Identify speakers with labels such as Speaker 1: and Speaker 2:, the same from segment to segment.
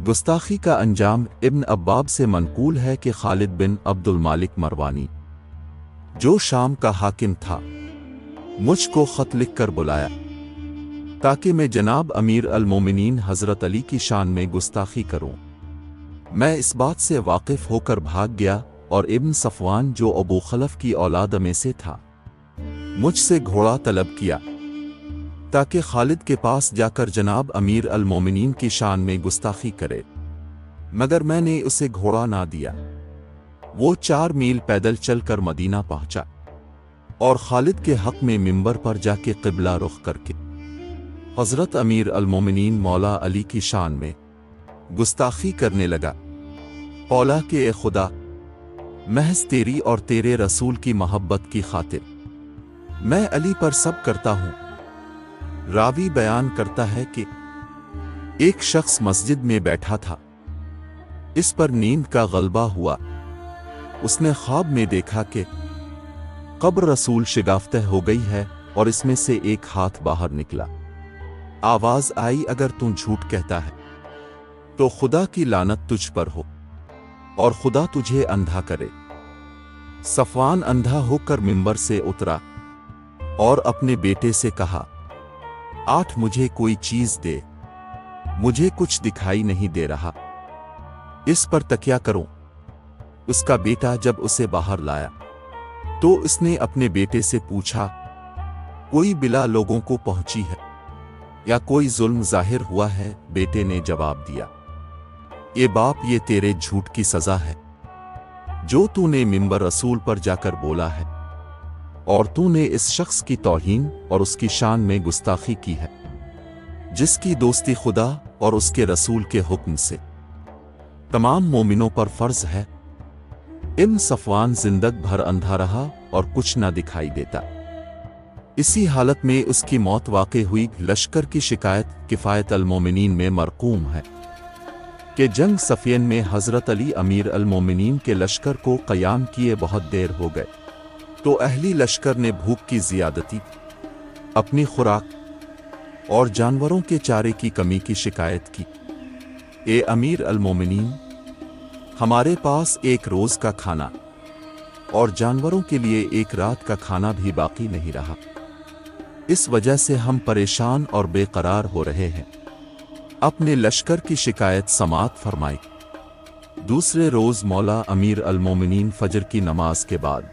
Speaker 1: गुस्ताखी का अंजाम इब्न अब्बाब से मनकूल है कि खालिद बिन अब्दुल मालिक मरवानी, जो शाम का हाकिम था, मुझको खत लिख कर बुलाया ताकि मैं जनाब अमीर अल-मोमिनीन हज़रत अली की शान में गुस्ताखी करूं। मैं इस बात से वाकिफ होकर भाग गया और इब्न सफ़वान, जो अबू खलफ की औलाद में से था, मुझसे घोड़ा तलब किया ताकि खालिद के पास जाकर जनाब अमीर अल-मोमिनीन की शान में गुस्ताखी करे, मगर मैंने उसे घोड़ा ना दिया। वो 4 मील पैदल चलकर मदीना पहुंचा और खालिद के हक में मिंबर पर जाके क़िबला रुख करके हज़रत अमीर अल-मोमिनीन मौला अली की शान में गुस्ताखी करने लगा। कौला कि ए खुदा, महज तेरी और तेरे रसूल की मोहब्बत की खातिर मैं अली पर सब करता हूँ। रावी बयान करता है कि एक शख्स मस्जिद में बैठा था, इस पर नींद का गलबा हुआ। उसने ख्वाब में देखा कि कब्र रसूल शिगाफ्तह हो गई है और इसमें से एक हाथ बाहर निकला। आवाज आई, अगर तू झूठ कहता है तो खुदा की लानत तुझ पर हो और खुदा तुझे अंधा करे। सफ़वान अंधा होकर मिंबर से उतरा और अपने बेटे से कहा, आठ मुझे कोई चीज दे, मुझे कुछ दिखाई नहीं दे रहा, इस पर तकिया करो। उसका बेटा जब उसे बाहर लाया तो उसने अपने बेटे से पूछा, कोई बिला लोगों को पहुंची है या कोई जुल्म जाहिर हुआ है? बेटे ने जवाब दिया, ये बाप, ये तेरे झूठ की सजा है जो तूने मिंबर रसूल पर जाकर बोला है, और तूने इस शख्स की तौहीन और उसकी शान में गुस्ताखी की है जिसकी दोस्ती खुदा और उसके रसूल के हुक्म से तमाम मोमिनों पर फर्ज है। इब्न सफ़वान जिंदग भर अंधा रहा और कुछ ना दिखाई देता। इसी हालत में उसकी मौत वाक़ई हुई। लश्कर की शिकायत किफ़ायत अल-मोमिनीन में मरकूम है कि जंग सफ़ियन में हज़रत अली अमीर अल-मोमिनीन के लश्कर को क़याम किए बहुत देर हो गए, तो अहली लश्कर ने भूख की ज़ियादती, अपनी खुराक और जानवरों के चारे की कमी की शिकायत की। ए अमीर अल-मोमिनीन, हमारे पास एक रोज़ का खाना और जानवरों के लिए एक रात का खाना भी बाकी नहीं रहा। इस वजह से हम परेशान और बेकरार हो रहे हैं। अपने लश्कर की शिकायत समाअत फरमाई। दूसरे रोज़ मौला अमीर अल-मोमिनीन फजर की नमाज के बाद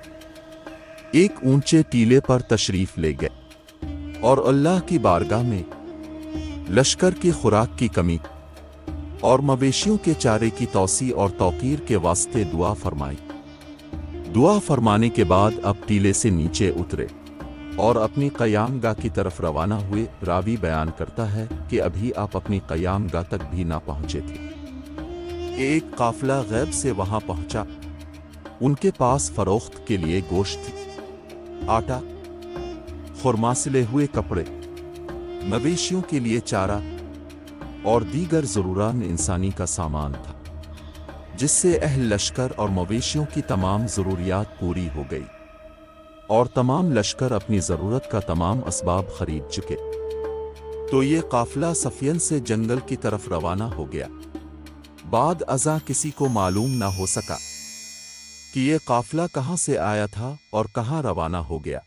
Speaker 1: एक ऊंचे टीले पर तशरीफ ले गए और अल्लाह की बारगाह में लश्कर की खुराक की कमी और मवेशियों के चारे की तौसी और तौकीर के वास्ते दुआ फरमाई। दुआ फरमाने के बाद अब टीले से नीचे उतरे और अपनी क़यामगाह की तरफ रवाना हुए। रावी बयान करता है कि अभी आप अपनी क़यामगाह तक भी ना पहुंचे थे। एक काफिला गैब से वहां पहुंचा। उनके पास फरोख्त के लिए गोश्त थी, आटा, खुरमा, सिले हुए कपड़े, मवेशियों के लिए चारा और दीगर ज़रूरान इंसानी का सामान था, जिससे अहल लश्कर और मवेशियों की तमाम ज़रूरियात पूरी हो गई और तमाम लश्कर अपनी ज़रूरत का तमाम असबाब खरीद चुके। तो ये काफिला सफ़ियन से जंगल की तरफ रवाना हो गया। बाद अज़ा किसी को मालूम ना हो सका कि ये काफिला कहाँ से आया था और कहाँ रवाना हो गया।